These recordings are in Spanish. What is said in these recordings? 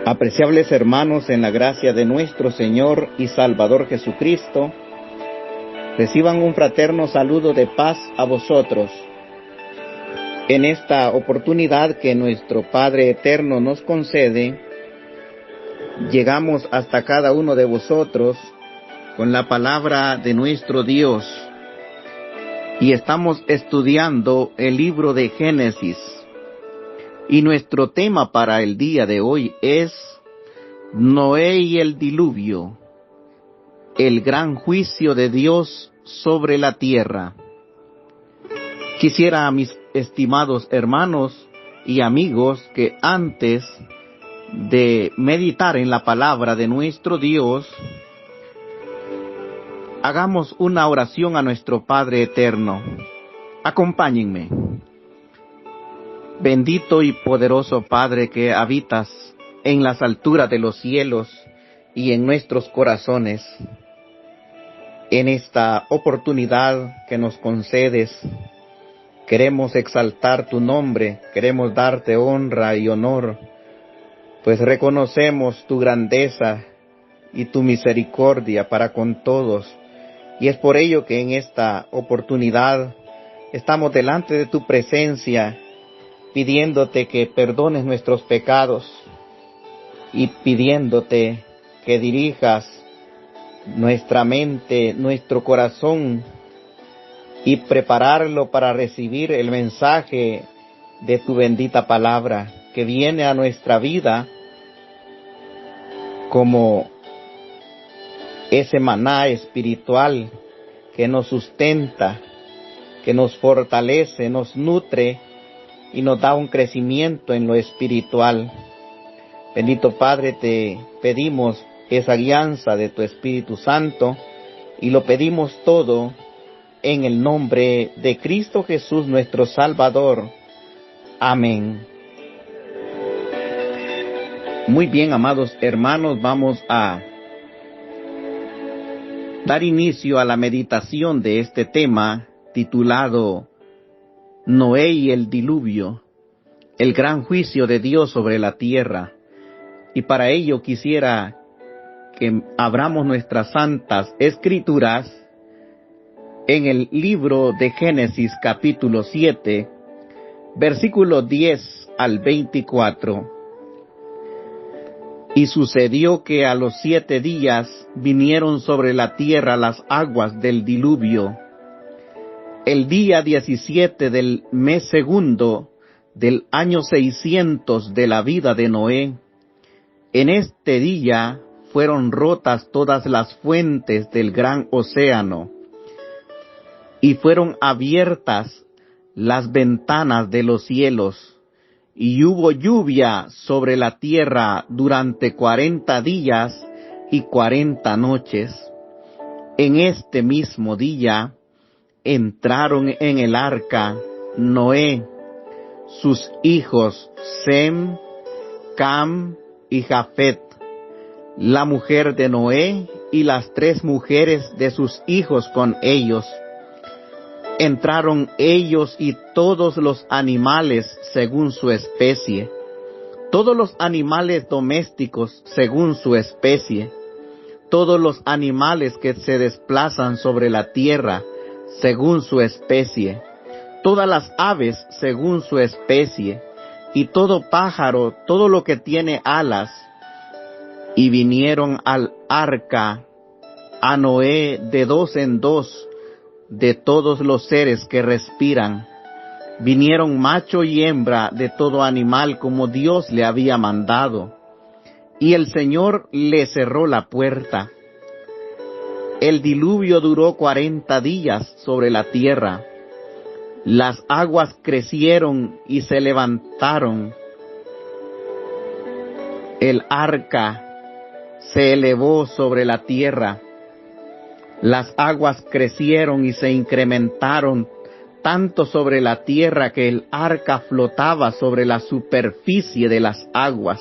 Apreciables hermanos en la gracia de nuestro Señor y Salvador Jesucristo, reciban un fraterno saludo de paz a vosotros. En esta oportunidad que nuestro Padre Eterno nos concede, llegamos hasta cada uno de vosotros con la palabra de nuestro Dios y estamos estudiando el libro de Génesis. Y nuestro tema para el día de hoy es Noé y el diluvio, el gran juicio de Dios sobre la tierra. Quisiera, mis estimados hermanos y amigos, que antes de meditar en la palabra de nuestro Dios, hagamos una oración a nuestro Padre Eterno. Acompáñenme. Bendito y poderoso Padre que habitas en las alturas de los cielos y en nuestros corazones, en esta oportunidad que nos concedes, queremos exaltar tu nombre, queremos darte honra y honor, pues reconocemos tu grandeza y tu misericordia para con todos, y es por ello que en esta oportunidad estamos delante de tu presencia, pidiéndote que perdones nuestros pecados y pidiéndote que dirijas nuestra mente, nuestro corazón y prepararlo para recibir el mensaje de tu bendita palabra que viene a nuestra vida como ese maná espiritual que nos sustenta, que nos fortalece, nos nutre y nos da un crecimiento en lo espiritual. Bendito Padre, te pedimos esa guianza de tu Espíritu Santo y lo pedimos todo en el nombre de Cristo Jesús, nuestro Salvador. Amén. Muy bien, amados hermanos, vamos a dar inicio a la meditación de este tema titulado Noé y el diluvio, el gran juicio de Dios sobre la tierra. Y para ello quisiera que abramos nuestras santas escrituras en el libro de Génesis capítulo 7, versículos 10 al 24. Y sucedió que a los 7 días vinieron sobre la tierra las aguas del diluvio, el día 17 del mes segundo del año 600 de la vida de Noé. En este día fueron rotas todas las fuentes del gran océano, y fueron abiertas las ventanas de los cielos, y hubo lluvia sobre la tierra durante 40 días y 40 noches. En este mismo día entraron en el arca Noé, sus hijos Sem, Cam y Jafet, la mujer de Noé y las 3 mujeres de sus hijos con ellos. Entraron ellos y todos los animales según su especie, todos los animales domésticos según su especie, todos los animales que se desplazan sobre la tierra según su especie, todas las aves según su especie, y todo pájaro, todo lo que tiene alas. Y vinieron al arca a Noé de 2 en 2, de todos los seres que respiran. Vinieron macho y hembra de todo animal como Dios le había mandado. Y el Señor le cerró la puerta. El diluvio duró 40 días sobre la tierra. Las aguas crecieron y se levantaron. El arca se elevó sobre la tierra. Las aguas crecieron y se incrementaron tanto sobre la tierra que el arca flotaba sobre la superficie de las aguas.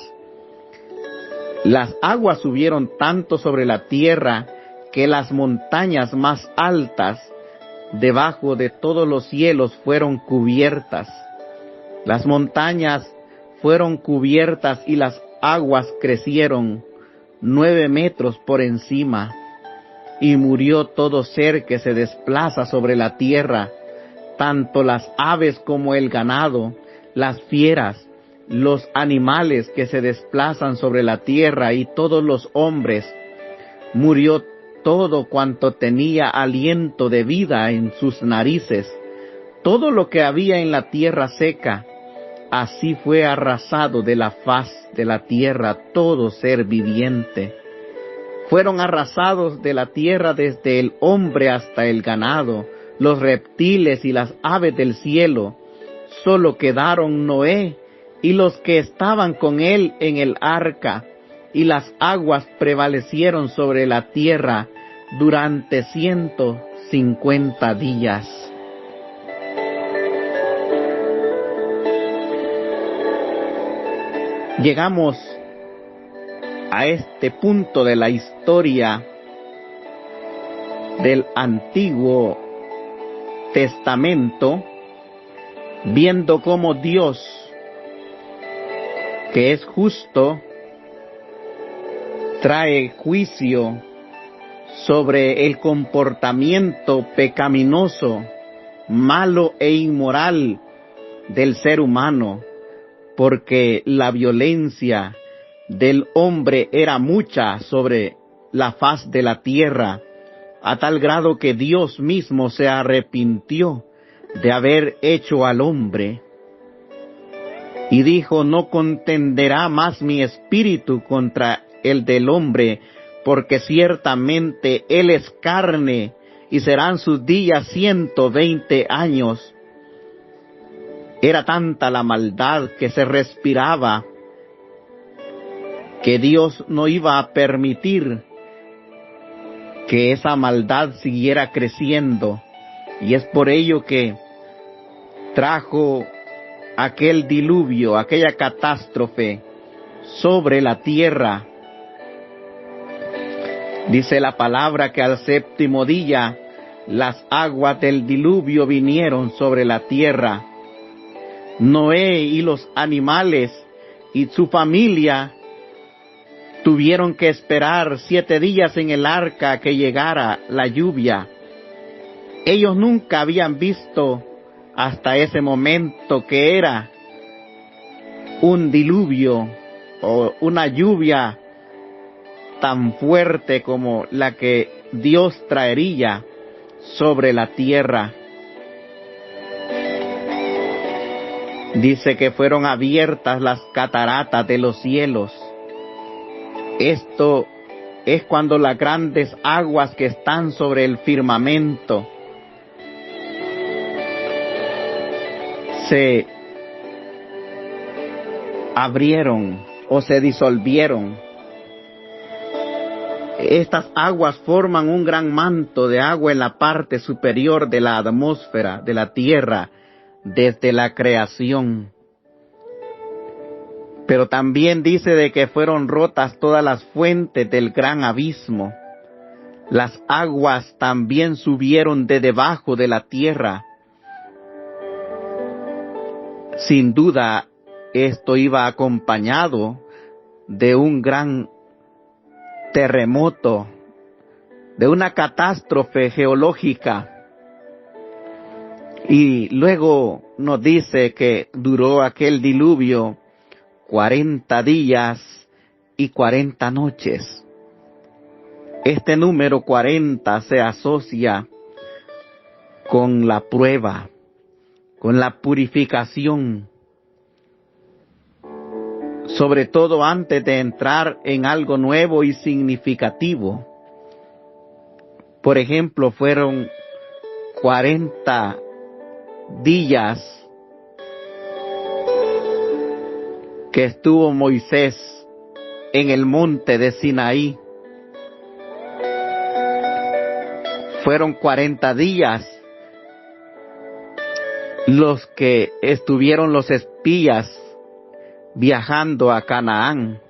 Las aguas subieron tanto sobre la tierra que las montañas más altas debajo de todos los cielos fueron cubiertas. Las montañas fueron cubiertas y las aguas crecieron 9 metros por encima, y murió todo ser que se desplaza sobre la tierra, tanto las aves como el ganado, las fieras, los animales que se desplazan sobre la tierra y todos los hombres. Murió todo cuanto tenía aliento de vida en sus narices. Todo lo que había en la tierra seca, así fue arrasado de la faz de la tierra todo ser viviente. Fueron arrasados de la tierra desde el hombre hasta el ganado, los reptiles y las aves del cielo. Solo quedaron Noé y los que estaban con él en el arca, y las aguas prevalecieron sobre la tierra durante 150 días. Llegamos a este punto de la historia del Antiguo Testamento, viendo cómo Dios, que es justo, trae juicio sobre el comportamiento pecaminoso, malo e inmoral del ser humano, porque la violencia del hombre era mucha sobre la faz de la tierra, a tal grado que Dios mismo se arrepintió de haber hecho al hombre, y dijo: no contenderá más mi espíritu contra el del hombre, porque ciertamente él es carne, y serán sus días 120 años. Era tanta la maldad que se respiraba, que Dios no iba a permitir que esa maldad siguiera creciendo, y es por ello que trajo aquel diluvio, aquella catástrofe sobre la tierra. Dice la palabra que al 7º día las aguas del diluvio vinieron sobre la tierra. Noé y los animales y su familia tuvieron que esperar 7 días en el arca a que llegara la lluvia. Ellos nunca habían visto hasta ese momento que era un diluvio o una lluvia tan fuerte como la que Dios traería sobre la tierra. Dice que fueron abiertas las cataratas de los cielos. Esto es cuando las grandes aguas que están sobre el firmamento se abrieron o se disolvieron. Estas aguas forman un gran manto de agua en la parte superior de la atmósfera de la tierra desde la creación. Pero también dice de que fueron rotas todas las fuentes del gran abismo. Las aguas también subieron de debajo de la tierra. Sin duda, esto iba acompañado de un gran terremoto, de una catástrofe geológica. Y luego nos dice que duró aquel diluvio 40 días y 40 noches. Este número 40 se asocia con la prueba, con la purificación, sobre todo antes de entrar en algo nuevo y significativo. Por ejemplo, fueron 40 días que estuvo Moisés en el monte de Sinaí. Fueron 40 días los que estuvieron los espías viajando a Canaán.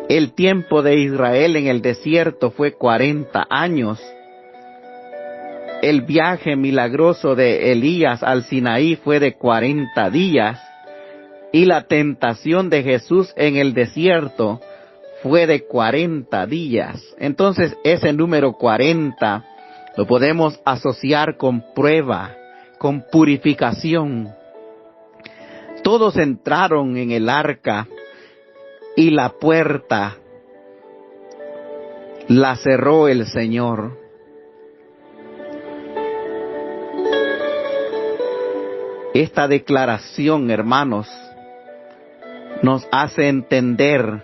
El tiempo de Israel en el desierto fue 40 años. El viaje milagroso de Elías al Sinaí fue de 40 días. Y la tentación de Jesús en el desierto fue de 40 días. Entonces ese número 40 lo podemos asociar con prueba, con purificación. Todos entraron en el arca y la puerta la cerró el Señor. Esta declaración, hermanos, nos hace entender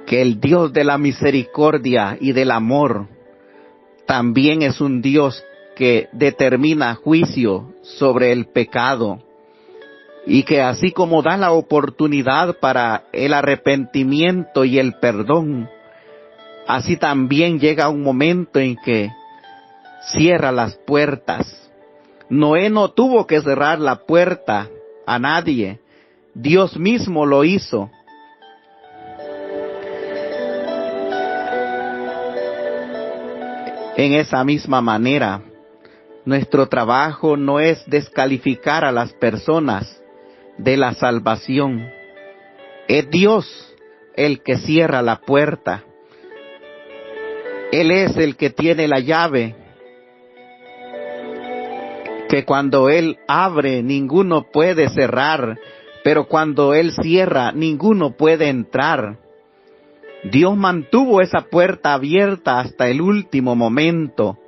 que el Dios de la misericordia y del amor también es un Dios que determina juicio sobre el pecado, y que así como da la oportunidad para el arrepentimiento y el perdón, así también llega un momento en que cierra las puertas. Noé no tuvo que cerrar la puerta a nadie, Dios mismo lo hizo. En esa misma manera, nuestro trabajo no es descalificar a las personas de la salvación. Es Dios el que cierra la puerta. Él es el que tiene la llave, que cuando Él abre, ninguno puede cerrar, pero cuando Él cierra, ninguno puede entrar. Dios mantuvo esa puerta abierta hasta el último momento,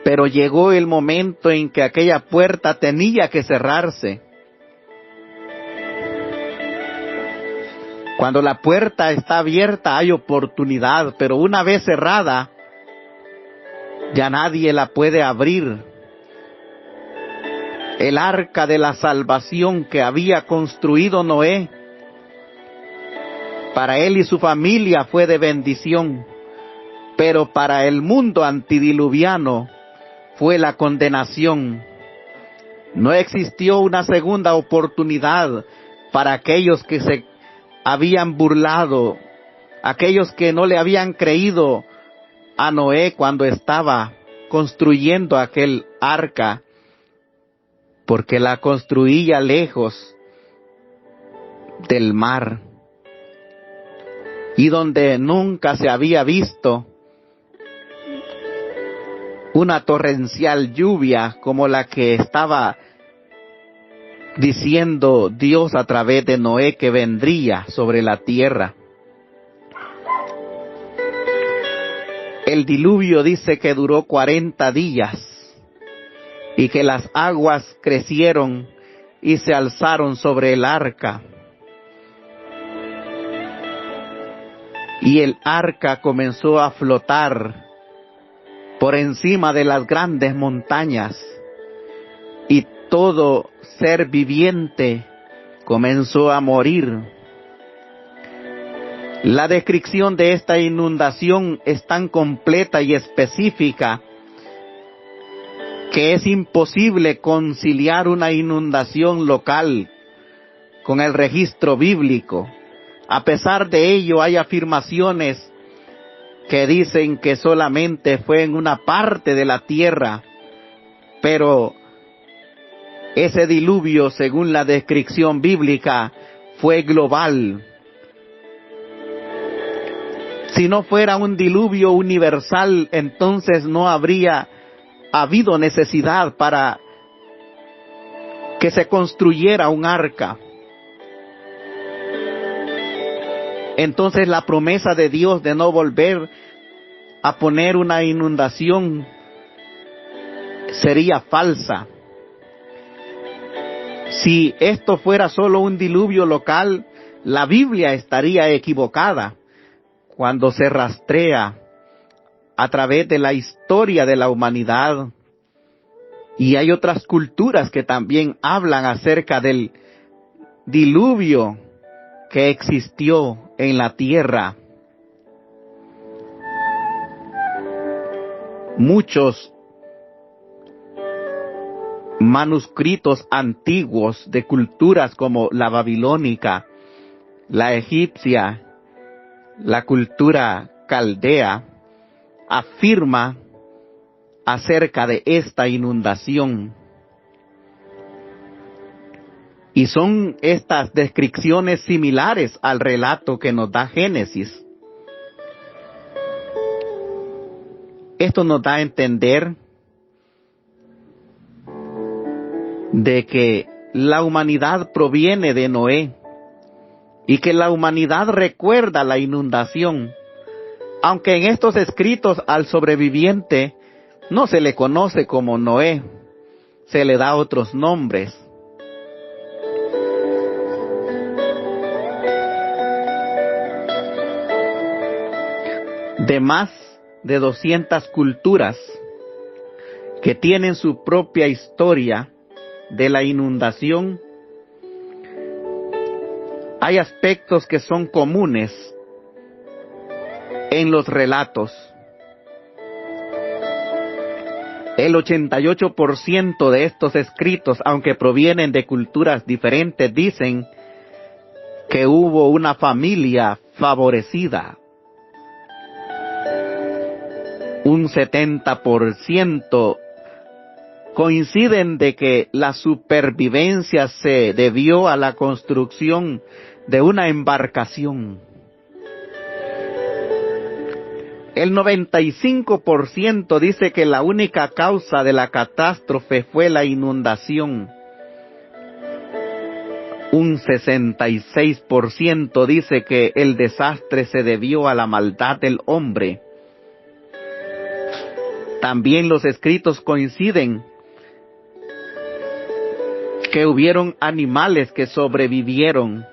pero llegó el momento en que aquella puerta tenía que cerrarse. Cuando la puerta está abierta hay oportunidad, pero una vez cerrada, ya nadie la puede abrir. El arca de la salvación que había construido Noé, para él y su familia fue de bendición, pero para el mundo antidiluviano fue la condenación. No existió una segunda oportunidad para aquellos que se habían burlado, aquellos que no le habían creído a Noé cuando estaba construyendo aquel arca, porque la construía lejos del mar y donde nunca se había visto una torrencial lluvia como la que estaba diciendo Dios a través de Noé que vendría sobre la tierra. El diluvio dice que duró 40 días y que las aguas crecieron y se alzaron sobre el arca. Y el arca comenzó a flotar por encima de las grandes montañas, y todo ser viviente comenzó a morir. La descripción de esta inundación es tan completa y específica que es imposible conciliar una inundación local con el registro bíblico. A pesar de ello, hay afirmaciones que dicen que solamente fue en una parte de la tierra, pero ese diluvio, según la descripción bíblica, fue global. Si no fuera un diluvio universal, entonces no habría habido necesidad para que se construyera un arca. Entonces la promesa de Dios de no volver a poner una inundación sería falsa. Si esto fuera solo un diluvio local, la Biblia estaría equivocada cuando se rastrea a través de la historia de la humanidad. Y hay otras culturas que también hablan acerca del diluvio que existió en la tierra. Muchos manuscritos antiguos de culturas como la babilónica, la egipcia, la cultura caldea, afirma acerca de esta inundación. Y son estas descripciones similares al relato que nos da Génesis. Esto nos da a entender de que la humanidad proviene de Noé y que la humanidad recuerda la inundación, aunque en estos escritos al sobreviviente no se le conoce como Noé, se le da otros nombres. De más de 200 culturas que tienen su propia historia de la inundación, hay aspectos que son comunes en los relatos. El 88% de estos escritos, aunque provienen de culturas diferentes, dicen que hubo una familia favorecida. Un 70% coinciden de que la supervivencia se debió a la construcción de una embarcación. El 95% dice que la única causa de la catástrofe fue la inundación. Un 66% dice que el desastre se debió a la maldad del hombre. También los escritos coinciden que hubieron animales que sobrevivieron.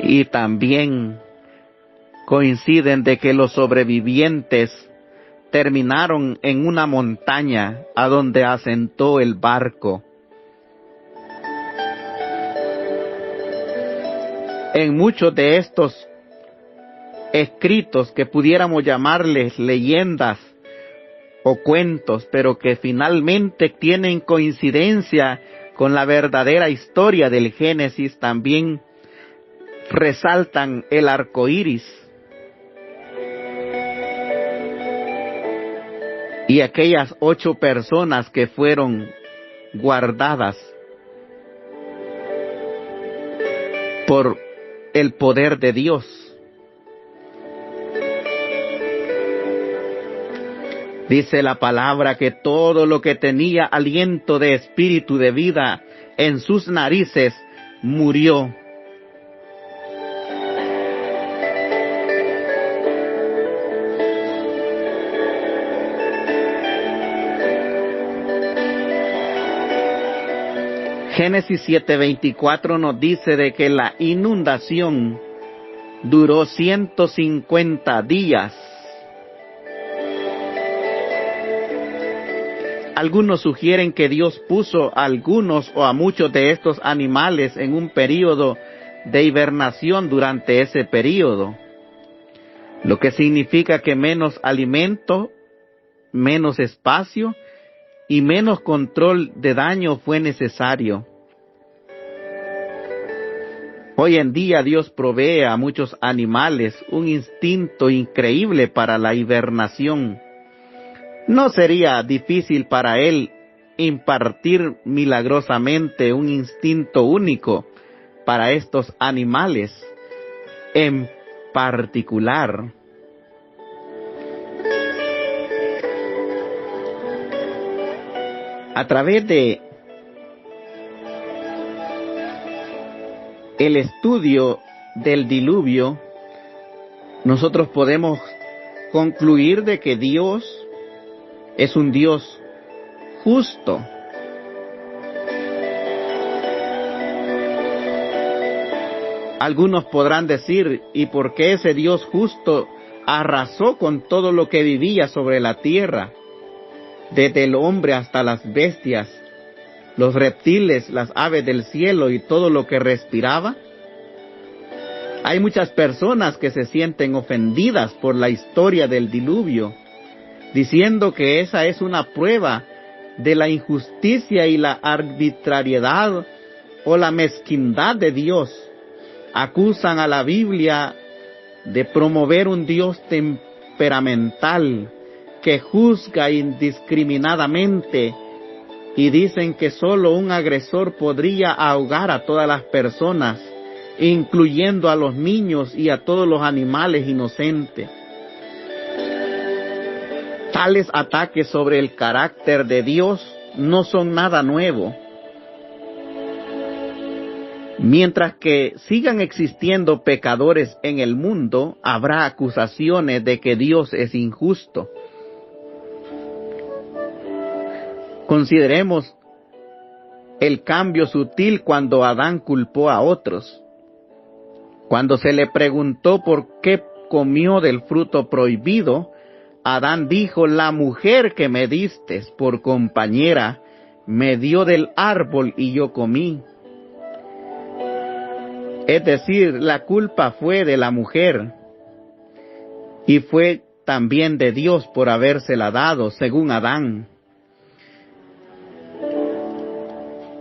Y también coinciden de que los sobrevivientes terminaron en una montaña a donde asentó el barco. En muchos de estos escritos, que pudiéramos llamarles leyendas o cuentos, pero que finalmente tienen coincidencia con la verdadera historia del Génesis, también resaltan el arco iris y aquellas 8 personas que fueron guardadas por el poder de Dios. Dice la palabra que todo lo que tenía aliento de espíritu de vida en sus narices murió. Génesis 7:24 nos dice de que la inundación duró 150 días. Algunos sugieren que Dios puso a algunos o a muchos de estos animales en un período de hibernación durante ese período, lo que significa que menos alimento, menos espacio y menos control de daño fue necesario. Hoy en día Dios provee a muchos animales un instinto increíble para la hibernación. No sería difícil para Él impartir milagrosamente un instinto único para estos animales en particular. A través de el estudio del diluvio, nosotros podemos concluir de que Dios es un Dios justo. Algunos podrán decir, ¿y por qué ese Dios justo arrasó con todo lo que vivía sobre la tierra? Desde el hombre hasta las bestias, los reptiles, las aves del cielo y todo lo que respiraba. Hay muchas personas que se sienten ofendidas por la historia del diluvio, diciendo que esa es una prueba de la injusticia y la arbitrariedad o la mezquindad de Dios. Acusan a la Biblia de promover un Dios temperamental que juzga indiscriminadamente y dicen que solo un agresor podría ahogar a todas las personas, incluyendo a los niños y a todos los animales inocentes. Tales ataques sobre el carácter de Dios no son nada nuevo. Mientras que sigan existiendo pecadores en el mundo, habrá acusaciones de que Dios es injusto. Consideremos el cambio sutil cuando Adán culpó a otros. Cuando se le preguntó por qué comió del fruto prohibido, Adán dijo: la mujer que me diste por compañera me dio del árbol y yo comí. Es decir, la culpa fue de la mujer y fue también de Dios por habérsela dado, según Adán.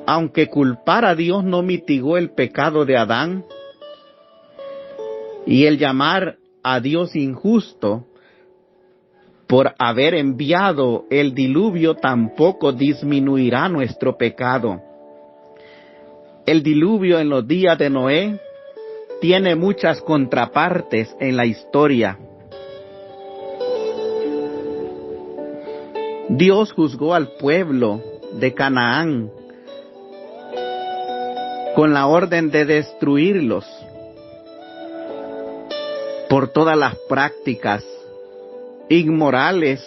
Aunque culpar a Dios no mitigó el pecado de Adán, y el llamar a Dios injusto por haber enviado el diluvio tampoco disminuirá nuestro pecado. El diluvio en los días de Noé tiene muchas contrapartes en la historia. Dios juzgó al pueblo de Canaán con la orden de destruirlos por todas las prácticas inmorales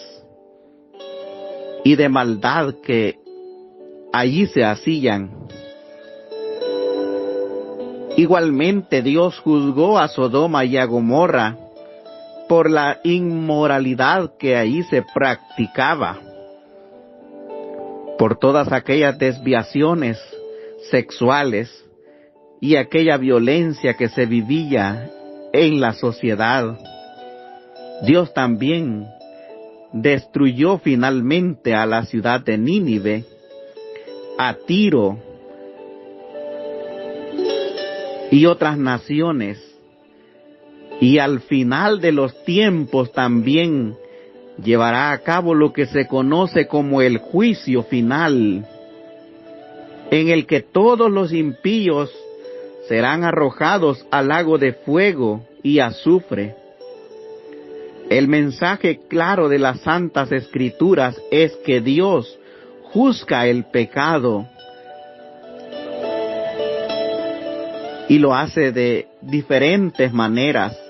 y de maldad que allí se hacían. Igualmente Dios juzgó a Sodoma y a Gomorra por la inmoralidad que allí se practicaba, por todas aquellas desviaciones sexuales y aquella violencia que se vivía en la sociedad. Dios también destruyó finalmente a la ciudad de Nínive, a Tiro y otras naciones, y al final de los tiempos también llevará a cabo lo que se conoce como el juicio final, en el que todos los impíos serán arrojados al lago de fuego y azufre. El mensaje claro de las Santas Escrituras es que Dios juzga el pecado y lo hace de diferentes maneras.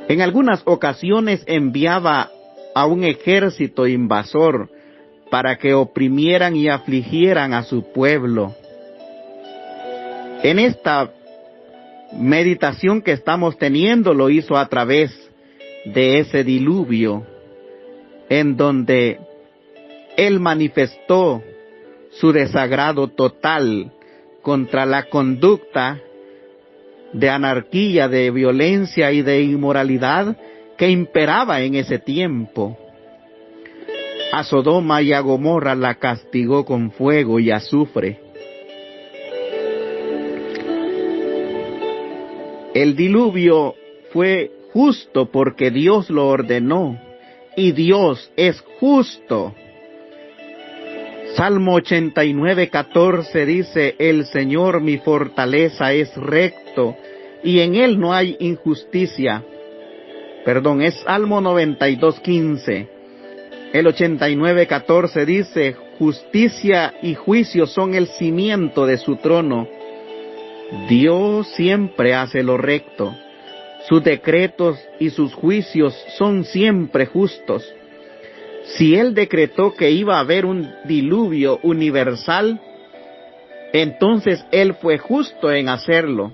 En algunas ocasiones enviaba a un ejército invasor para que oprimieran y afligieran a su pueblo. En esta meditación que estamos teniendo lo hizo a través de ese diluvio, en donde Él manifestó su desagrado total contra la conducta de anarquía, de violencia y de inmoralidad que imperaba en ese tiempo. A Sodoma y a Gomorra la castigó con fuego y azufre. El diluvio fue justo porque Dios lo ordenó, y Dios es justo. Salmo 89:14 dice: el Señor mi fortaleza es recto, y en Él no hay injusticia. Es Salmo 92:15. El 89:14 dice: justicia y juicio son el cimiento de su trono. Dios siempre hace lo recto. Sus decretos y sus juicios son siempre justos. Si Él decretó que iba a haber un diluvio universal, entonces Él fue justo en hacerlo.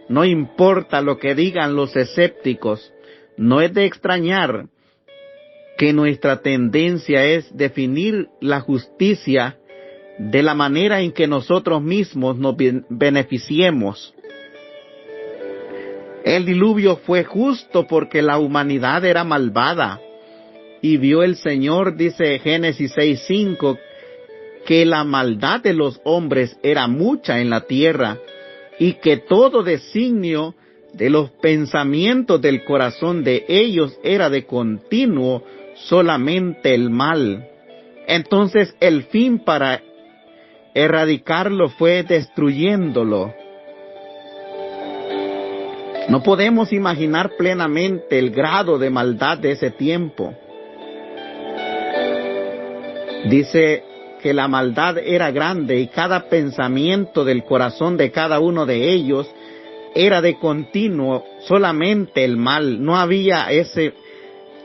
No importa lo que digan los escépticos, no es de extrañar que nuestra tendencia es definir la justicia de la manera en que nosotros mismos nos beneficiemos. El diluvio fue justo porque la humanidad era malvada. Y vio el Señor, dice Génesis 6:5, que la maldad de los hombres era mucha en la tierra, y que todo designio de los pensamientos del corazón de ellos era de continuo solamente el mal. Entonces el fin para erradicarlo fue destruyéndolo. No podemos imaginar plenamente el grado de maldad de ese tiempo. Dice que la maldad era grande y cada pensamiento del corazón de cada uno de ellos era de continuo solamente el mal. No había ese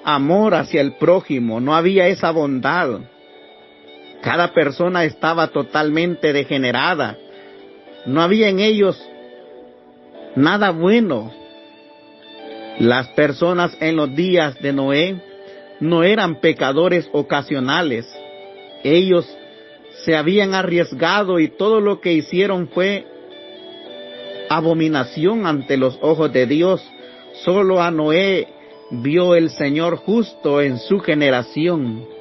amor hacia el prójimo, no había esa bondad. Cada persona estaba totalmente degenerada. No había en ellos nada bueno. Las personas en los días de Noé no eran pecadores ocasionales. Ellos se habían arriesgado y todo lo que hicieron fue abominación ante los ojos de Dios. Solo a Noé vio el Señor justo en su generación.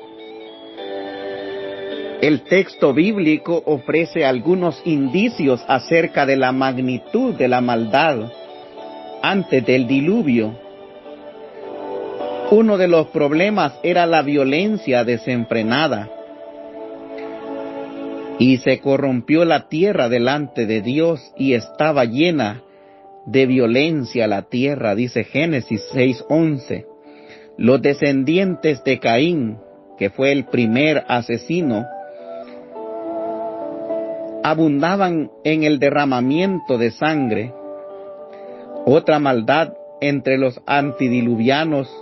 El texto bíblico ofrece algunos indicios acerca de la magnitud de la maldad antes del diluvio. Uno de los problemas era la violencia desenfrenada. Y se corrompió la tierra delante de Dios y estaba llena de violencia la tierra, dice Génesis 6:11. Los descendientes de Caín, que fue el primer asesino, abundaban en el derramamiento de sangre. Otra maldad entre los antidiluvianos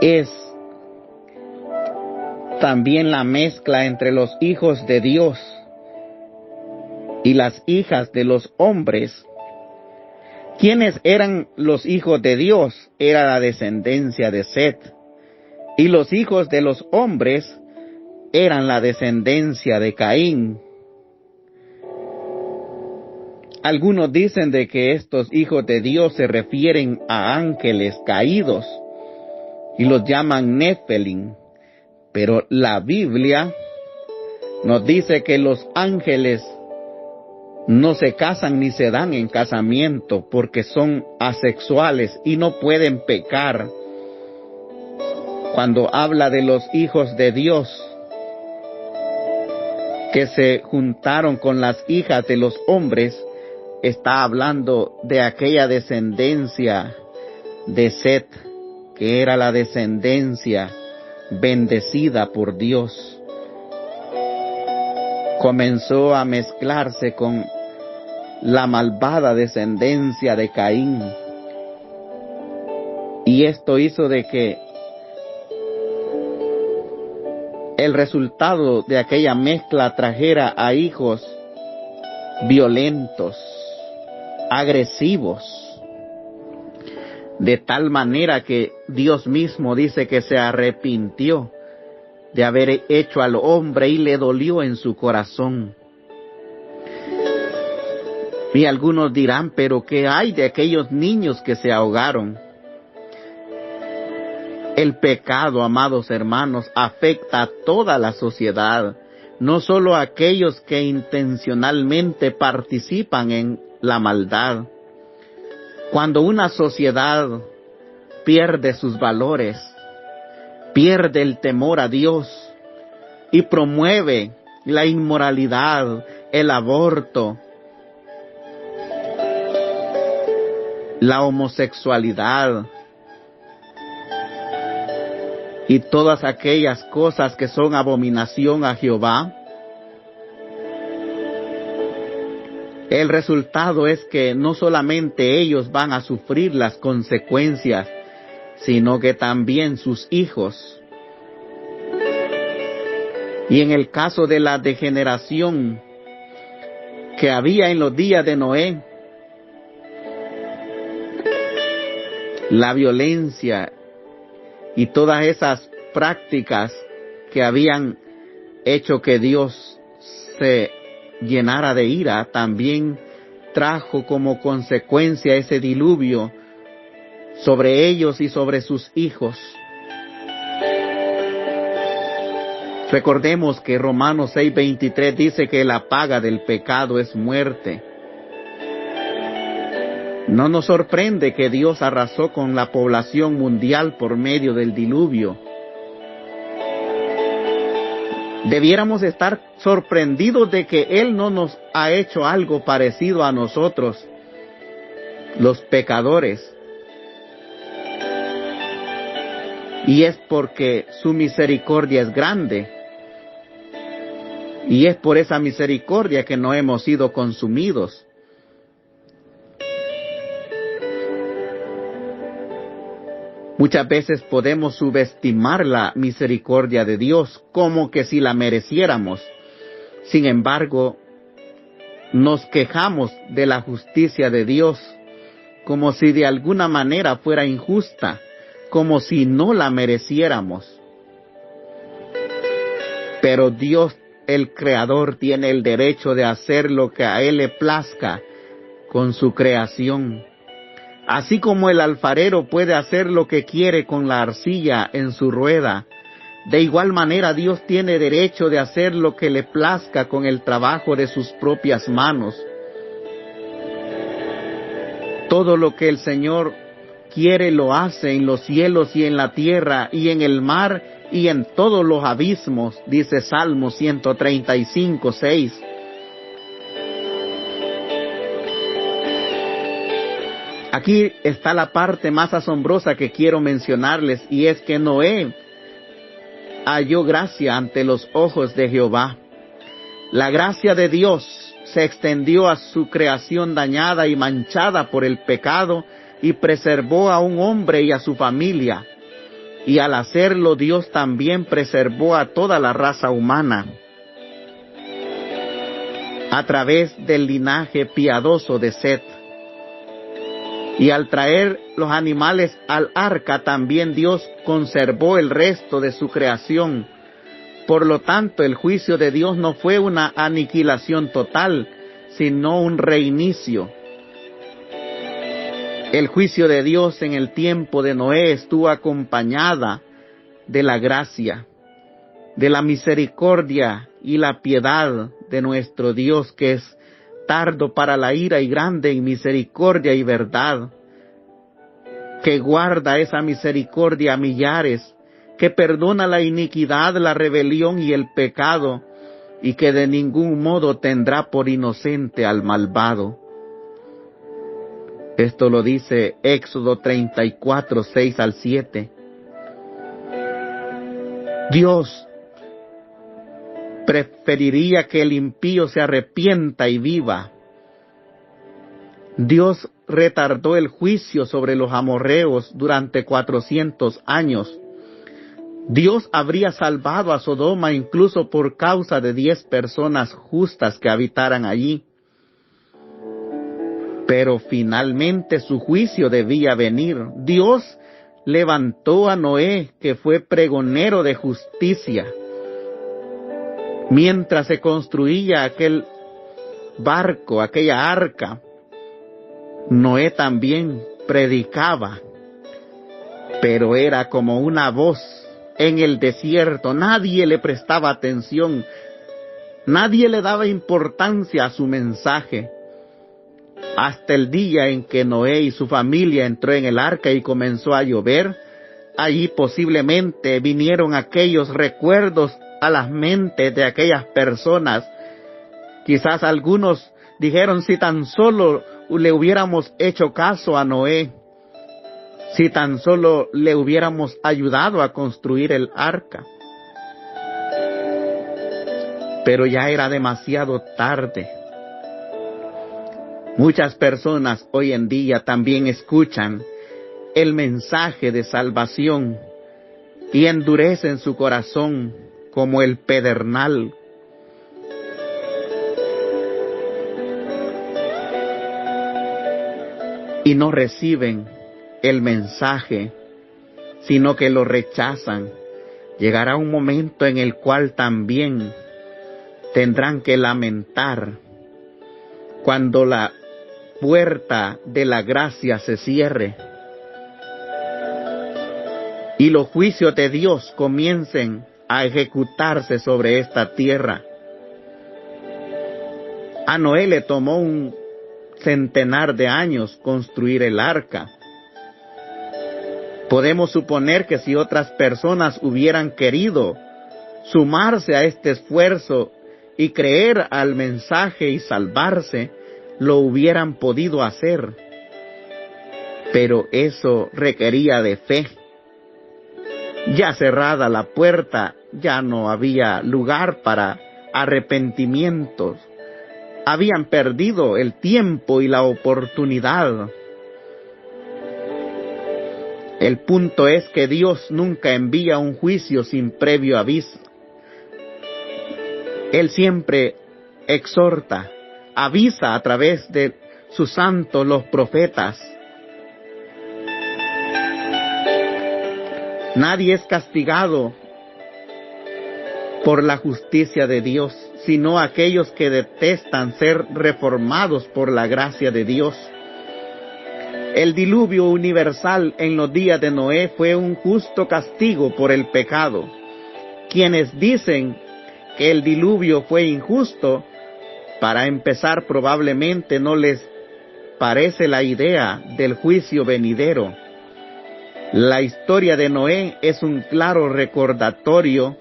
es también la mezcla entre los hijos de Dios y las hijas de los hombres. ¿Quiénes eran los hijos de Dios? Era la descendencia de Set. Y los hijos de los hombres eran la descendencia de Caín. Algunos dicen de que estos hijos de Dios se refieren a ángeles caídos y los llaman Nefelim. Pero la Biblia nos dice que los ángeles no se casan ni se dan en casamiento porque son asexuales y no pueden pecar. Cuando habla de los hijos de Dios que se juntaron con las hijas de los hombres, está hablando de aquella descendencia de Set, que era la descendencia bendecida por Dios. Comenzó a mezclarse con la malvada descendencia de Caín. Y esto hizo de que el resultado de aquella mezcla trajera a hijos violentos, agresivos, de tal manera que Dios mismo dice que se arrepintió de haber hecho al hombre y le dolió en su corazón. Y algunos dirán, pero ¿qué hay de aquellos niños que se ahogaron? El pecado, amados hermanos, afecta a toda la sociedad, no solo a aquellos que intencionalmente participan en la maldad. Cuando una sociedad pierde sus valores, pierde el temor a Dios y promueve la inmoralidad, el aborto, la homosexualidad y todas aquellas cosas que son abominación a Jehová, el resultado es que no solamente ellos van a sufrir las consecuencias, sino que también sus hijos. Y en el caso de la degeneración que había en los días de Noé, la violencia y todas esas prácticas que habían hecho que Dios se llenara de ira, también trajo como consecuencia ese diluvio sobre ellos y sobre sus hijos. Recordemos que Romanos 6:23 dice que la paga del pecado es muerte. No nos sorprende que Dios arrasó con la población mundial por medio del diluvio. Debiéramos estar sorprendidos de que Él no nos ha hecho algo parecido a nosotros, los pecadores. Y es porque su misericordia es grande. Y es por esa misericordia que no hemos sido consumidos. Muchas veces podemos subestimar la misericordia de Dios como que si la mereciéramos. Sin embargo, nos quejamos de la justicia de Dios como si de alguna manera fuera injusta, como si no la mereciéramos. Pero Dios, el Creador, tiene el derecho de hacer lo que a Él le plazca con su creación. Así como el alfarero puede hacer lo que quiere con la arcilla en su rueda, de igual manera Dios tiene derecho de hacer lo que le plazca con el trabajo de sus propias manos. Todo lo que el Señor quiere lo hace en los cielos y en la tierra y en el mar y en todos los abismos, dice Salmo 135:6. Aquí está la parte más asombrosa que quiero mencionarles, y es que Noé halló gracia ante los ojos de Jehová. La gracia de Dios se extendió a su creación dañada y manchada por el pecado y preservó a un hombre y a su familia. Y al hacerlo, Dios también preservó a toda la raza humana a través del linaje piadoso de Set. Y al traer los animales al arca, también Dios conservó el resto de su creación. Por lo tanto, el juicio de Dios no fue una aniquilación total, sino un reinicio. El juicio de Dios en el tiempo de Noé estuvo acompañada de la gracia, de la misericordia y la piedad de nuestro Dios, que es tardo para la ira y grande en misericordia y verdad, que guarda esa misericordia a millares, que perdona la iniquidad, la rebelión y el pecado, y que de ningún modo tendrá por inocente al malvado. Esto lo dice Éxodo 34:6-7. Dios preferiría que el impío se arrepienta y viva. Dios retardó el juicio sobre los amorreos durante 400 años. Dios habría salvado a Sodoma incluso por causa de 10 personas justas que habitaran allí. Pero finalmente su juicio debía venir. Dios levantó a Noé, que fue pregonero de justicia. Mientras se construía aquel barco, aquella arca, Noé también predicaba, pero era como una voz en el desierto. Nadie le prestaba atención, nadie le daba importancia a su mensaje. Hasta el día en que Noé y su familia entró en el arca y comenzó a llover, allí posiblemente vinieron aquellos recuerdos a las mentes de aquellas personas. Quizás algunos dijeron: si tan solo le hubiéramos hecho caso a Noé, si tan solo le hubiéramos ayudado a construir el arca. Pero ya era demasiado tarde. Muchas personas hoy en día también escuchan el mensaje de salvación y endurecen su corazón como el pedernal. Y no reciben el mensaje, sino que lo rechazan. Llegará un momento en el cual también tendrán que lamentar cuando la puerta de la gracia se cierre y los juicios de Dios comiencen a ejecutarse sobre esta tierra. A Noé le tomó un centenar de años construir el arca. Podemos suponer que si otras personas hubieran querido sumarse a este esfuerzo y creer al mensaje y salvarse, lo hubieran podido hacer. Pero eso requería de fe. Ya cerrada la puerta, ya no había lugar para arrepentimientos. Habían perdido el tiempo y la oportunidad. El punto es que Dios nunca envía un juicio sin previo aviso. Él siempre exhorta, avisa a través de sus santos, los profetas. Nadie es castigado por la justicia de Dios, sino aquellos que detestan ser reformados por la gracia de Dios. El diluvio universal en los días de Noé fue un justo castigo por el pecado. Quienes dicen que el diluvio fue injusto, para empezar, probablemente no les parece la idea del juicio venidero. La historia de Noé es un claro recordatorio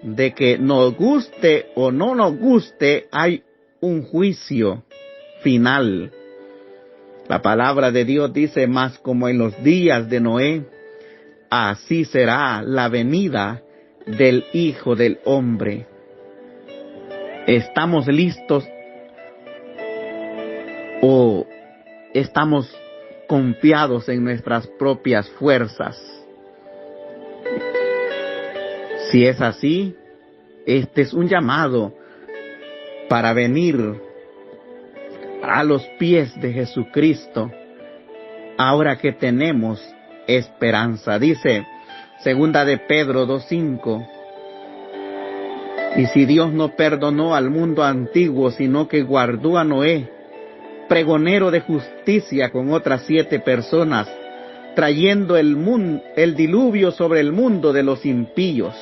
de que nos guste o no nos guste, hay un juicio final. La palabra de Dios dice: más como en los días de Noé, así será la venida del Hijo del Hombre. ¿Estamos listos o estamos confiados en nuestras propias fuerzas? Si es así, este es un llamado para venir a los pies de Jesucristo, ahora que tenemos esperanza. Dice segunda de Pedro 2:5, y si Dios no perdonó al mundo antiguo, sino que guardó a Noé, pregonero de justicia, con otras 7 personas, trayendo el diluvio sobre el mundo de los impíos.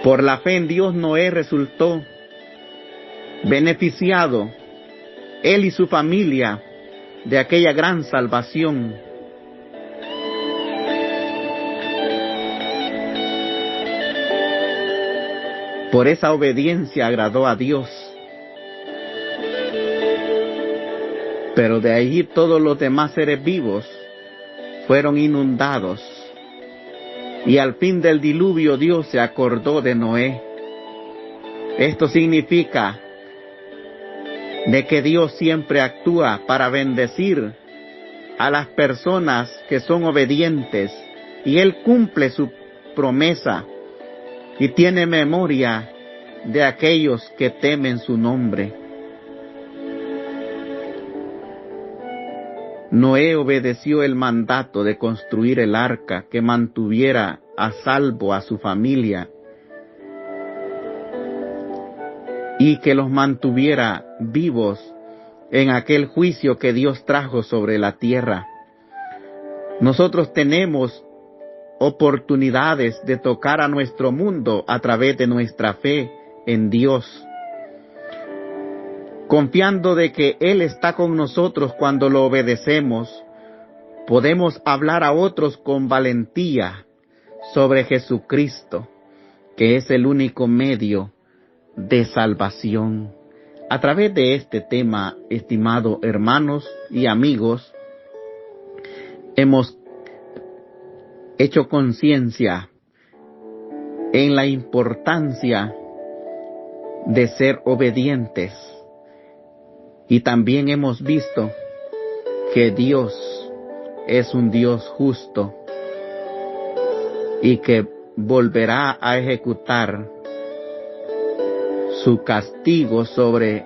Por la fe en Dios, Noé resultó beneficiado, él y su familia, de aquella gran salvación. Por esa obediencia agradó a Dios. Pero de allí todos los demás seres vivos fueron inundados. Y al fin del diluvio Dios se acordó de Noé. Esto significa de que Dios siempre actúa para bendecir a las personas que son obedientes, y Él cumple su promesa y tiene memoria de aquellos que temen su nombre. Noé obedeció el mandato de construir el arca que mantuviera a salvo a su familia y que los mantuviera vivos en aquel juicio que Dios trajo sobre la tierra. Nosotros tenemos oportunidades de tocar a nuestro mundo a través de nuestra fe en Dios, confiando de que Él está con nosotros cuando lo obedecemos. Podemos hablar a otros con valentía sobre Jesucristo, que es el único medio de salvación. A través de este tema, estimados hermanos y amigos, hemos hecho conciencia en la importancia de ser obedientes. Y también hemos visto que Dios es un Dios justo y que volverá a ejecutar su castigo sobre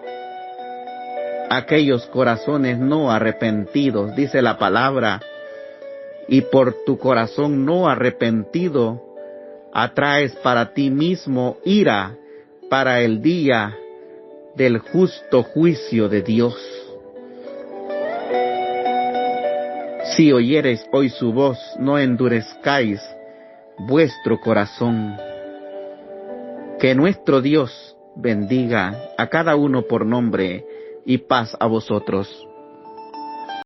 aquellos corazones no arrepentidos. Dice la palabra: y por tu corazón no arrepentido atraes para ti mismo ira para el día del justo juicio de Dios. Si oyereis hoy su voz, no endurezcáis vuestro corazón. Que nuestro Dios bendiga a cada uno por nombre y paz a vosotros.